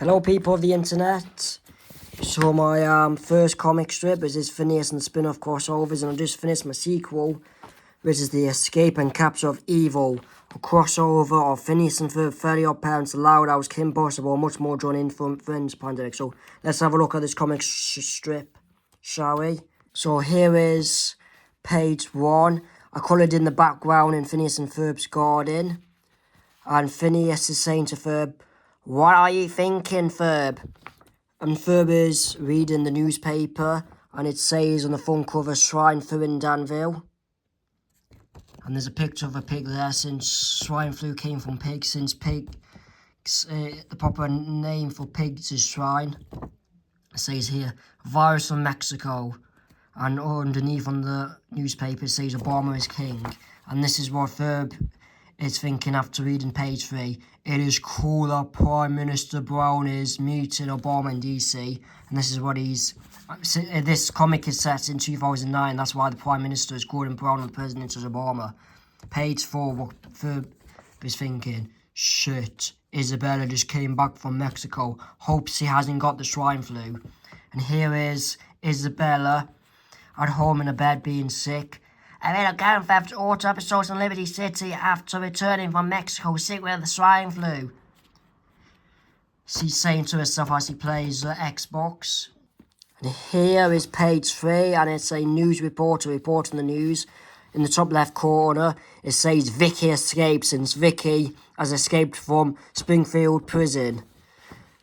Hello people of the internet. So my first comic strip is Phineas and spin-off crossovers, and I just finished my sequel, which is the Escape and Capture of Evil, a crossover of Phineas and Ferb, Fairly Odd Parents, The Loud House, Kim Possible, much more drawn in from Friends Pandemic. So let's have a look at this comic strip, shall we? So here is page 1. I coloured in the background in Phineas and Ferb's garden, and Phineas is saying to Ferb, "What are you thinking, Ferb?" And Ferb is reading the newspaper, and it says on the front cover, "Swine flu in Danville." And there's a picture of a pig there, since swine flu came from pigs, since pigs, the proper name for pigs is swine. It says here, "Virus from Mexico." And underneath on the newspaper it says, "Obama is king." And this is what Ferb is thinking after reading page 3. It is cool that Prime Minister Brown is meeting Obama in DC. And this is what he's... This comic is set in 2009. That's why the Prime Minister is Gordon Brown and the President is Obama. Page 4, what Ferb is thinking. Shit, Isabella just came back from Mexico. Hopes he hasn't got the swine flu. And here is Isabella at home in a bed being sick. "I made a Grand Theft Auto episodes in Liberty City after returning from Mexico sick with the swine flu." She's saying to herself as she plays the Xbox. And here is page 3, and it's a news reporter reporting the news. In the top left corner, it says Vicky escaped, since Vicky has escaped from Springfield prison.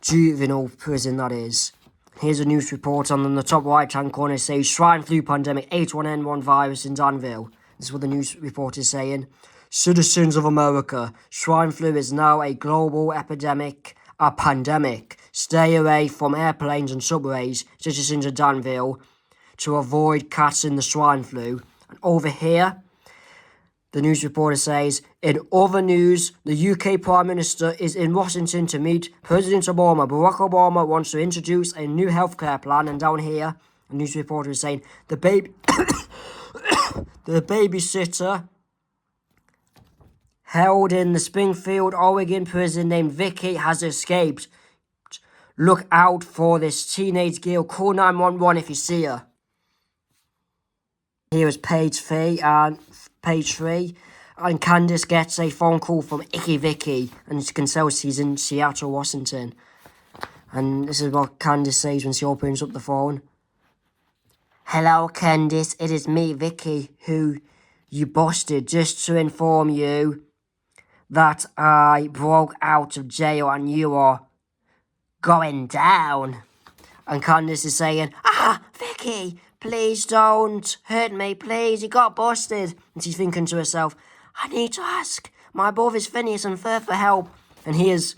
Juvenile prison, that is. Here's a news report, and on the top right-hand corner it says swine flu pandemic, H1N1 virus in Danville. This is what the news report is saying. "Citizens of America, swine flu is now a global epidemic, a pandemic. Stay away from airplanes and subways, citizens of Danville, to avoid catching the swine flu." And over here, the news reporter says, "In other news, the UK Prime Minister is in Washington to meet President Obama. Barack Obama wants to introduce a new healthcare plan." And down here, the news reporter is saying, the babysitter held in the Springfield, Oregon prison named Vicky has escaped. Look out for this teenage girl. Call 911 if you see her. Here is page 3, and Candace gets a phone call from Icky Vicky, and you can tell she's in Seattle, Washington. And this is what Candace says when she opens up the phone. "Hello, Candace, it is me, Vicky, who you busted. Just to inform you that I broke out of jail and you are going down." And Candace is saying, "Vicky, please don't hurt me, please, you got busted." And she's thinking to herself, "I need to ask my brothers Phineas and Ferb for help." And here's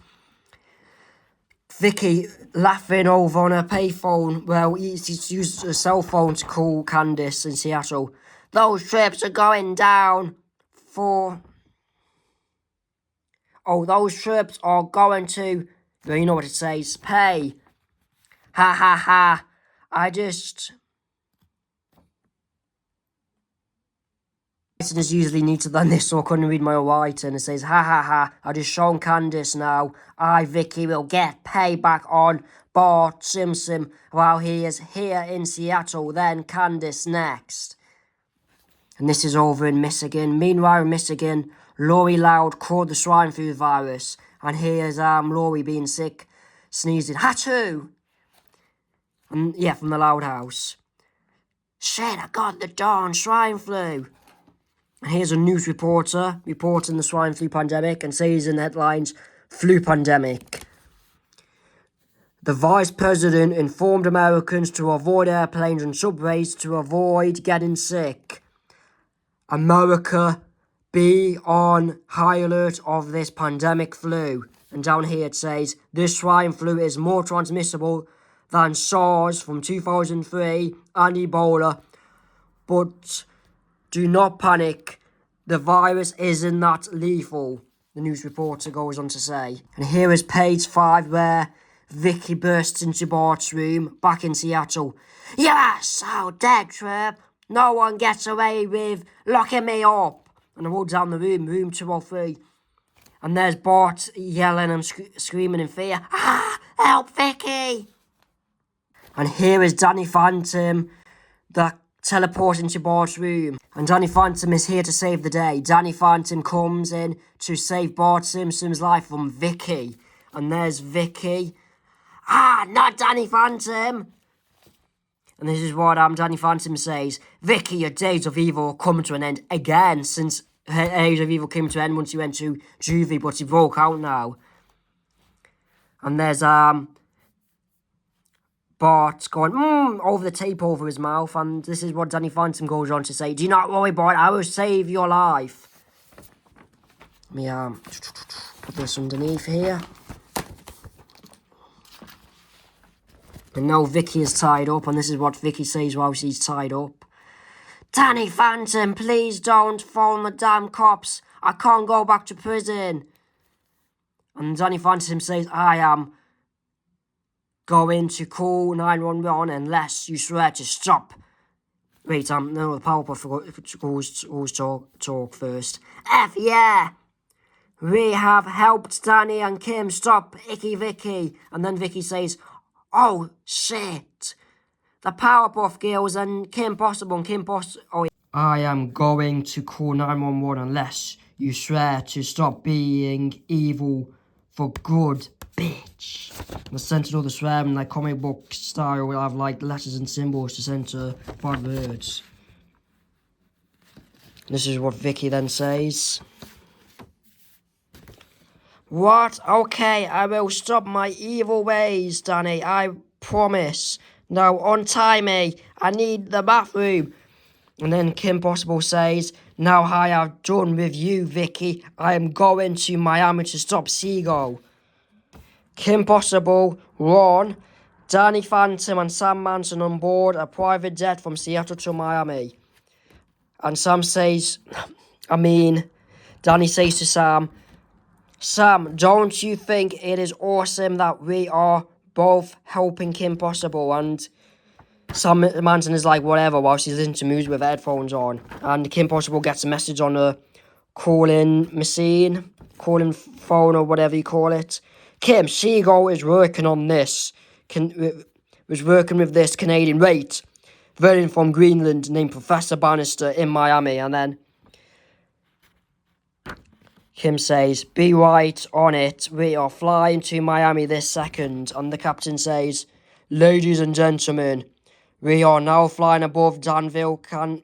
Vicky laughing over on her payphone. Well, she's used a cell phone to call Candace in Seattle. "Those trips are going down for... those trips are going to..." Well, you know what it says. "Pay. Ha ha ha. I just..." Is usually neater than this, so I couldn't read my writing. It says, "Ha ha ha, I just shown Candace now. I, Vicky, will get payback on Bart Simpson while he is here in Seattle, then Candace next." And this is over in Michigan. Meanwhile in Michigan, Laurie Loud caught the swine flu virus. And here's Laurie being sick, sneezing, "Hatchoo!" And yeah, from the Loud House. "Shit, I got the darn swine flu." And here's a news reporter reporting the swine flu pandemic, and says in the headlines, "Flu pandemic. The Vice President informed Americans to avoid airplanes and subways to avoid getting sick. America, be on high alert of this pandemic flu." And down here it says, "This swine flu is more transmissible than SARS from 2003 and Ebola, but do not panic. The virus isn't that lethal," the news reporter goes on to say. And here is page 5, where Vicky bursts into Bart's room, back in Seattle. "You are so dead, Trip. No one gets away with locking me up." And I walk down the room 203. And there's Bart yelling and screaming in fear. "Ah, Help, Vicky! And here is Danny Phantom, that teleports into Bart's room. And Danny Phantom is here to save the day. Danny Phantom comes in to save Bart Simpson's life from Vicky. And there's Vicky. Ah, not Danny Phantom! And this is what Danny Phantom says. Vicky, your days of evil are coming to an end again, since her days of evil came to an end once he went to juvie, but he broke out now. And there's Bart going over the tape over his mouth, and this is what Danny Phantom goes on to say. Do not worry, Bart, I will save your life. Let me put this underneath here. And now Vicky is tied up, and this is what Vicky says while she's tied up. Danny Phantom, please don't phone the damn cops. I can't go back to prison. And Danny Phantom says, I am going to call 911 unless you swear to stop. Wait, no, the Powerpuff goes talk first. F yeah! We have helped Danny and Kim stop Icky Vicky. And then Vicky says, oh, shit. The Powerpuff Girls and Kim Possible and Kim Possible... Oh, yeah. I am going to call 911 unless you swear to stop being evil for good, bitch. The center of the swearing, like comic book style, will have like letters and symbols to center bad words. This is what Vicky then says. What? Okay, I will stop my evil ways, Danny. I promise. Now, untie me. I need the bathroom. And then Kim Possible says, now I have done with you, Vicky. I am going to Miami to stop Seagull. Kim Possible, Ron, Danny Phantom and Sam Manson on board a private jet from Seattle to Miami. And Danny says to Sam, Sam, don't you think it is awesome that we are both helping Kim Possible? And Sam Manson is like, whatever, while she's listening to music with headphones on. And Kim Possible gets a message on her calling phone or whatever you call it. Kim, Seagull is working on this. Was working with this Canadian variant from Greenland named Professor Bannister in Miami. And then Kim says, be right on it. We are flying to Miami this second. And the captain says, ladies and gentlemen, we are now flying above Danville, Kansas.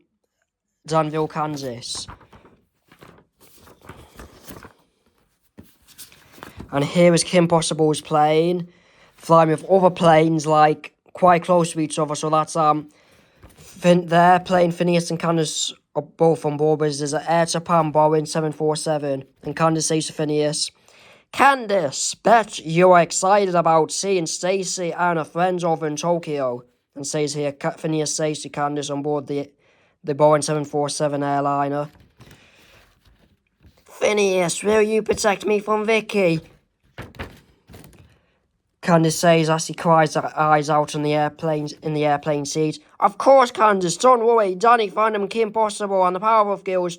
And here is Kim Possible's plane, flying with other planes, like, quite close to each other. So that's, their plane, Phineas and Candace are both on board. There's an Air Japan Boeing 747. And Candace says to Phineas, Candace, bet you are excited about seeing Stacy and her friends over in Tokyo. And says here, Phineas says to Candace on board the Boeing 747 airliner, Phineas, will you protect me from Vicky? Candace says as he cries her eyes out on the airplane seat. Of course, Candace, don't worry. Danny Phantom and Kim Possible and the Powerpuff Girls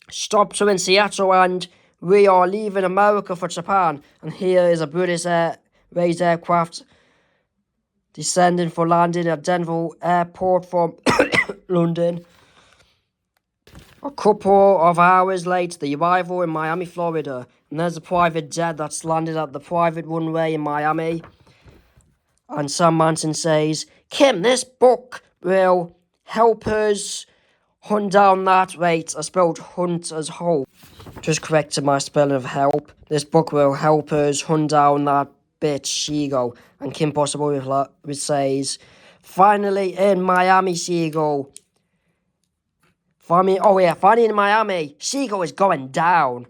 stopped her in Seattle and we are leaving America for Japan. And here is a British raised aircraft descending for landing at Denver Airport from London. A couple of hours later, the arrival in Miami, Florida. And there's a private jet that's landed at the private runway in Miami. And Sam Manson says, Kim, this book will help us hunt down that. Wait, I spelled hunt as hope. Just corrected my spelling of help. This book will help us hunt down that bitch Seagull. And Kim Possible says, finally in Miami, Seagull. Finally in Miami, Seagull is going down.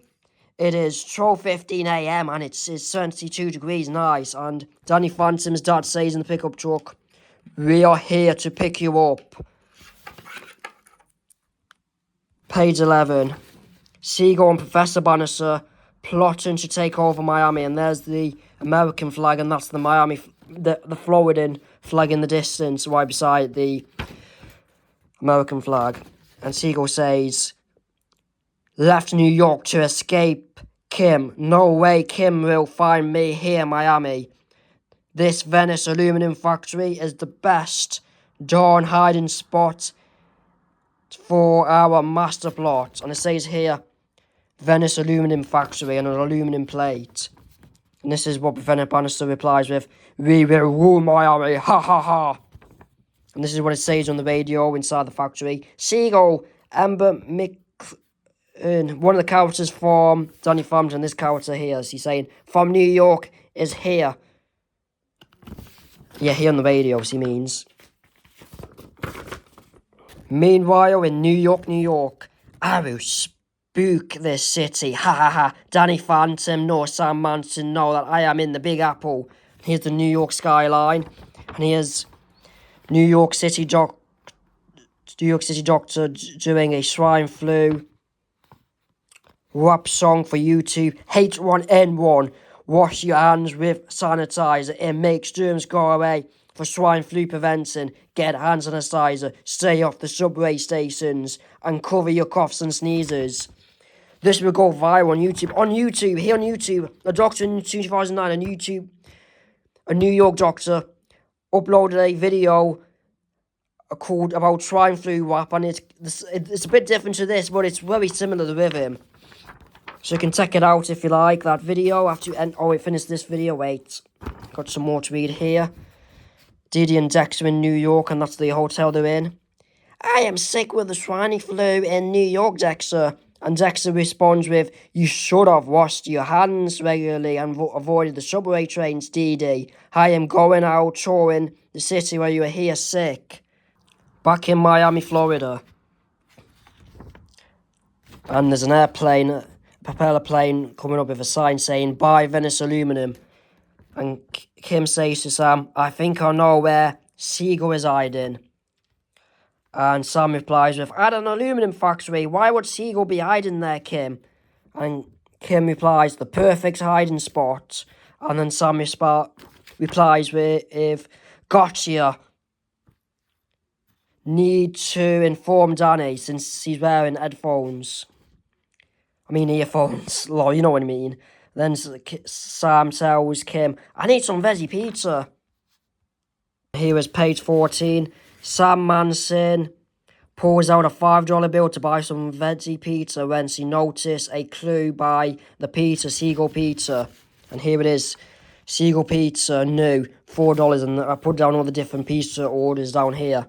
It is 12:15 a.m. and it's 72 degrees nice. And Danny Phantom's dad says in the pickup truck, we are here to pick you up. Page 11. Seagull and Professor Bannister plotting to take over Miami. And there's the American flag, and that's the Floridan flag in the distance, right beside the American flag. And Seagull says, left New York to escape Kim. No way Kim will find me here in Miami. This Venice aluminum factory is the best dawn hiding spot for our master plot. And it says here, Venice aluminum factory and an aluminum plate. And this is what Brennan Bannister replies with, "We will rule Miami, ha ha ha." And this is what it says on the radio inside the factory. Seagull, Amber one of the characters from Danny Phantom, and this character here, he's saying, "From New York is here." Yeah, here on the radio, he means. Meanwhile, in New York, I will spook this city. Ha ha ha. Danny Phantom nor Sam Manson know that I am in the Big Apple. Here's the New York skyline. And here's New York City doctor doing a swine flu rap song for YouTube. H1N1. Wash your hands with sanitizer. It makes germs go away. For swine flu prevention, get hand sanitizer. Stay off the subway stations and cover your coughs and sneezes. This will go viral on YouTube. Here on YouTube, a doctor in 2009 on YouTube, a New York doctor, uploaded a video called about swine flu rap, and it's a bit different to this, but it's very similar to with him. So you can check it out if you like, that video. After we finished this video, wait. Got some more to read here. Diddy and Dexter in New York, and that's the hotel they're in. I am sick with the swine flu in New York, Dexter. And Dexter responds with, you should have washed your hands regularly and avoided the subway trains, Didi. I am going out touring the city where you are here sick. Back in Miami, Florida. And there's an airplane, a propeller plane coming up with a sign saying, buy Venice aluminum. And Kim says to Sam, I think I know where Seagull is hiding. And Sam replies with, at an aluminum factory, why would Seagull be hiding there, Kim? And Kim replies, the perfect hiding spot. And then Sam replies with, gotcha. Need to inform Danny since he's wearing earphones. Lol, you know what I mean. Then Sam tells Kim, I need some veggie pizza. Here is page 14. Sam Manson pulls out a $5 bill to buy some veggie pizza when she noticed a clue by the pizza, Seagull Pizza. And here it is, Seagull Pizza, new, $4. And I put down all the different pizza orders down here.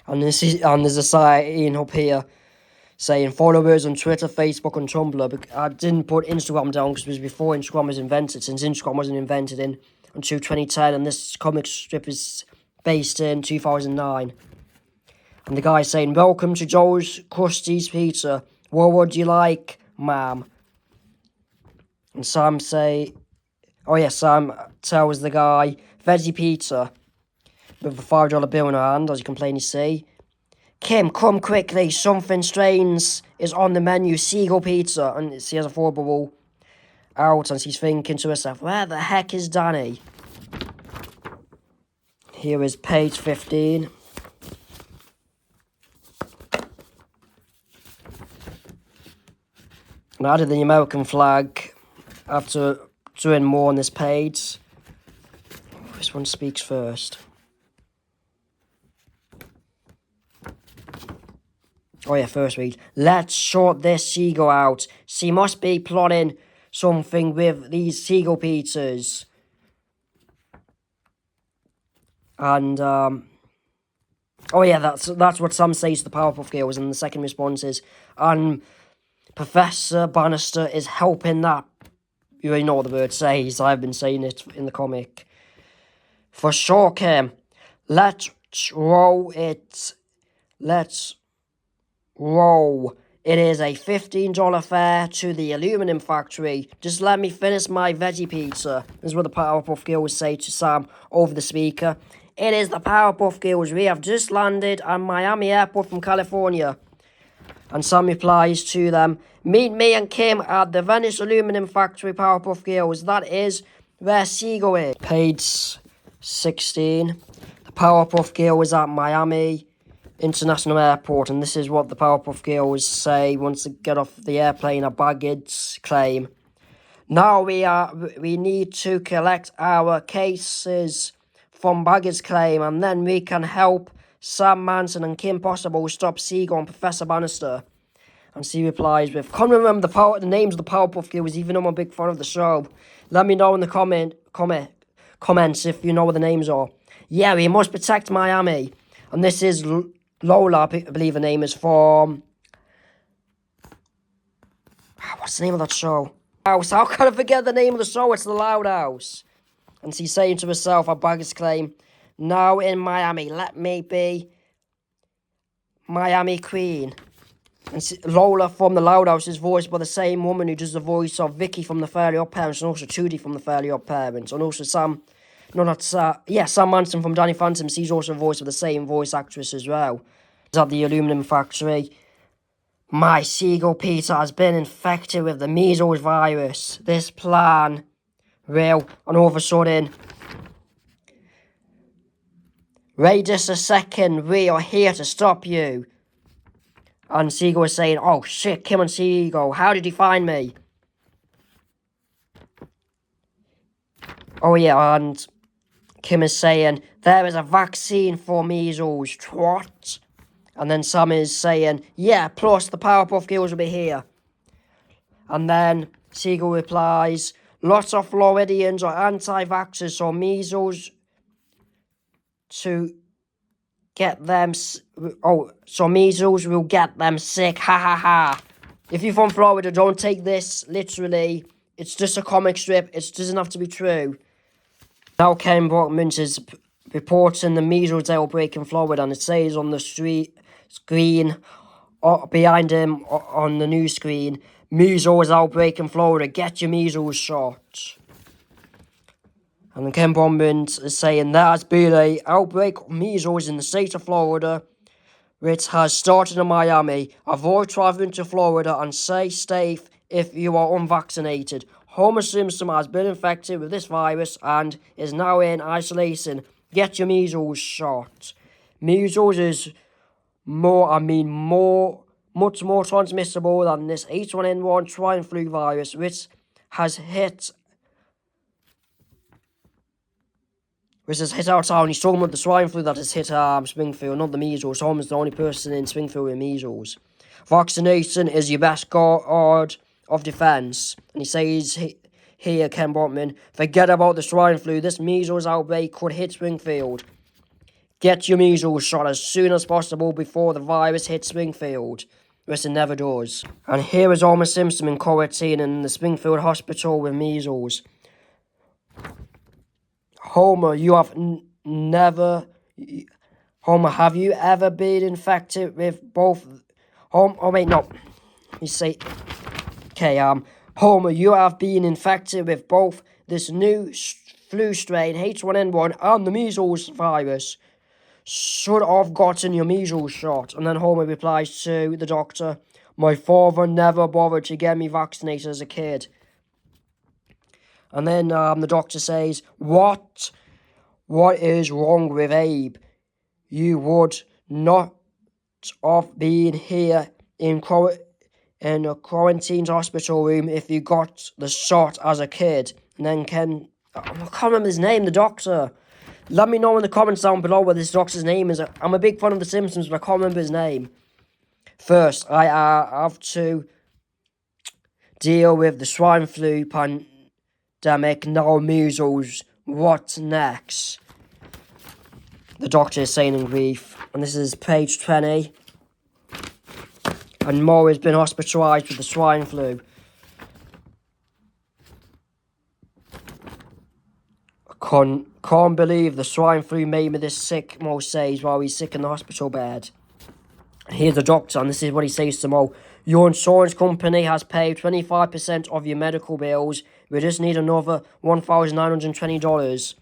And there's a sign up here saying followers on Twitter, Facebook, and Tumblr. But I didn't put Instagram down because it was before Instagram was invented, since Instagram wasn't invented until 2010, and this comic strip is based in 2009. And the guy's saying, welcome to Joe's Krusty's Pizza. What would you like, ma'am? And Sam tells the guy, veggie pizza, with a $5 bill in her hand, as you can plainly see. Kim, come quickly, something strange is on the menu, Seagull Pizza. And she has a $4 bill out, and she's thinking to herself, where the heck is Danny? Here is page 15. And I added the American flag after doing more on this page. This one speaks first. First read. Let's sort this Seagull out. She must be plotting something with these Seagull pizzas. And, that's what Sam says to the Powerpuff Girls, and the second response is, and Professor Bannister is helping that. You already know what the word says, I've been saying it in the comic. For sure, Kim. Let's roll it. Let's roll. It is a $15 fare to the aluminum factory. Just let me finish my veggie pizza. This is what the Powerpuff Girls say to Sam over the speaker. It is the Powerpuff Girls. We have just landed at Miami Airport from California. And Sam replies to them, meet me and Kim at the Venice Aluminum Factory, Powerpuff Girls. That is where Seagull is. Page 16. The Powerpuff Girls at Miami International Airport, and this is what the Powerpuff Girls say once they get off the airplane at baggage claim. Now we need to collect our cases from Baggage Claim, and then we can help Sam Manson and Kim Possible stop Seagull and Professor Bannister. And she replies with, can't remember the names of the Powerpuff Girls, even though I'm a big fan of the show. Let me know in the comments if you know what the names are. Yeah, we must protect Miami. And this is Lola, I believe the name is, from... What's the name of that show? House. How can I forget the name of the show? It's The Loud House. And she's saying to herself at Baggage Claim, now in Miami, let me be Miami Queen. And Lola from The Loud House is voiced by the same woman who does the voice of Vicky from The Fairly Odd Parents, and also Trudy from The Fairly Odd Parents, and also Sam Manson from Danny Phantom. She's also voiced by the same voice actress as well. He's at the aluminum factory. My Seagull Peter has been infected with the measles virus. This plan will, and all of a sudden, wait just a second, we are here to stop you. And Seagull is saying, oh shit, Kim and Seagull, how did you find me? Oh yeah, and Kim is saying, there is a vaccine for measles, what? And then Sam is saying, yeah, plus the Powerpuff Girls will be here. And then Seagull replies, lots of Floridians are anti-vaxxers, so measles to get them... so measles will get them sick, ha ha ha. If you're from Florida, don't take this literally. It's just a comic strip. It doesn't have to be true. Now Ken Brockman is reporting the measles outbreak in Florida, and it says on the screen behind him on the news screen, measles outbreak in Florida, get your measles shot. And then Ken Brockman is saying there has been an outbreak of measles in the state of Florida, which has started in Miami. Avoid traveling to Florida and stay safe if you are unvaccinated. Homer Simpson has been infected with this virus and is now in isolation. Get your measles shot. Measles is much more transmissible than this H1N1 swine flu virus, which has hit our town. He's talking about the swine flu that has hit Springfield, not the measles. Homer's the only person in Springfield with measles. Vaccination is your best guard of defense. And he says here, Ken Brockman, forget about the swine flu. This measles outbreak could hit Springfield. Get your measles shot as soon as possible before the virus hits Springfield, which it never does. And here is Homer Simpson in quarantine in the Springfield hospital with measles. Homer, you have Homer, have you ever been infected with both... Homer, you have been infected with both this new flu strain, H1N1, and the measles virus. Should have gotten your measles shot. And then Homer replies to the doctor, my father never bothered to get me vaccinated as a kid. And then the doctor says, what is wrong with Abe? You would not have been here in a quarantined hospital room if you got the shot as a kid. And then I can't remember his name, the doctor. Let me know in the comments down below what this doctor's name is. I'm a big fan of The Simpsons, but I can't remember his name. First, I have to deal with the swine flu pandemic, now measles. What next? The doctor is saying in grief. And this is page 20. And Mo has been hospitalised with the swine flu. Can't believe the swine flu made me this sick, Mo says, while he's sick in the hospital bed. Here's the doctor, and this is what he says to Mo. Your insurance company has paid 25% of your medical bills. We just need another $1,920.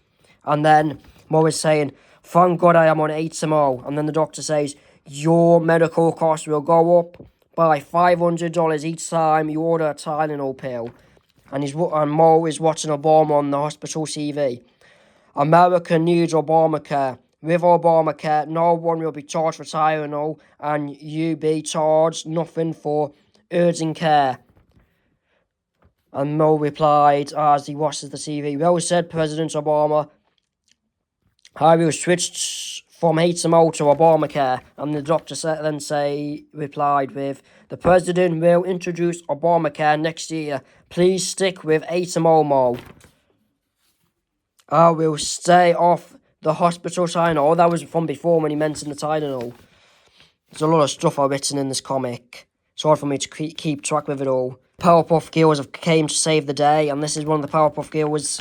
And then Mo is saying, thank God I am on HMO. And then the doctor says, your medical costs will go up by $500 each time you order a Tylenol pill. And Mo is watching Obama on the hospital TV. America needs Obamacare. With Obamacare, no one will be charged for Tylenol, and you be charged nothing for urgent care. And Mo replied as he watches the TV, "Well said, President Obama. I will switch from HMO to Obamacare." And the doctor replied with, "The president will introduce Obamacare next year. Please stick with HMO, Mo. I will stay off the hospital Tylenol." That was from before when he mentioned the Tylenol. There's a lot of stuff I've written in this comic. It's hard for me to keep track with it all. Powerpuff Girls have came to save the day, and this is one of the Powerpuff Girls.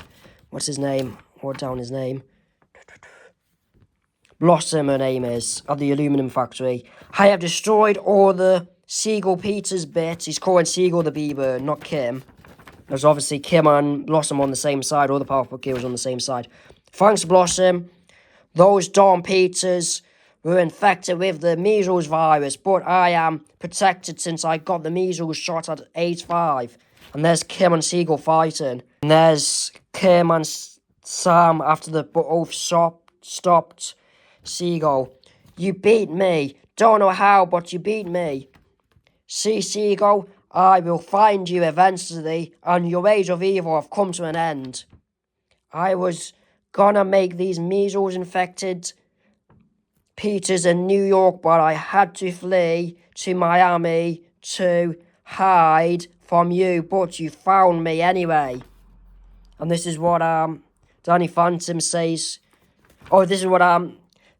What's his name? Wrote down his name. Blossom, her name is, at the aluminum factory. "I have destroyed all the Seagull Peter's bits." He's calling Seagull the B-Bird, not Kim. There's obviously Kim and Blossom on the same side, all the Powerpuff Girls on the same side. "Thanks, Blossom. Those Dawn Peters were infected with the measles virus, but I am protected since I got the measles shot at age 5. And there's Kim and Seagull fighting. And there's Kim and Sam after the both stopped Seagull. "You beat me. Don't know how, but you beat me. See, Seagull, I will find you eventually, and your age of evil have come to an end. I was gonna make these measles-infected Peters in New York, but I had to flee to Miami to hide from you, but you found me anyway." And this is what Danny Phantom says. Oh, this is what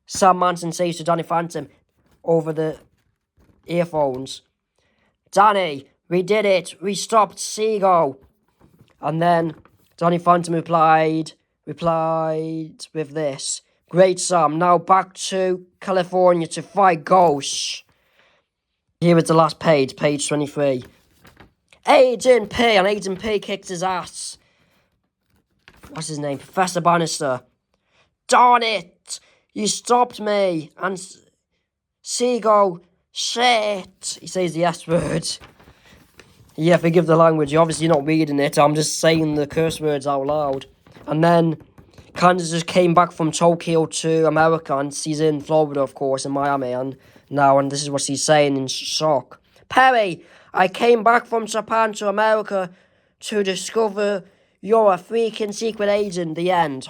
Sam Manson says to Danny Phantom over the earphones. "Danny, we did it. We stopped Seagull." And then Danny Phantom replied with this. "Great, Sam. Now back to California to fight ghosts." Here is the last page 23. Agent P, and Agent P kicked his ass. What's his name? Professor Bannister. "Darn it! You stopped me. And Seagull, shit." He says the S word. Yeah, forgive the language. You're obviously not reading it. I'm just saying the curse words out loud. And then Candace just came back from Tokyo to America, and she's in Florida, of course, in Miami, and this is what she's saying in shock. "Perry, I came back from Japan to America to discover you're a freaking secret agent." The end.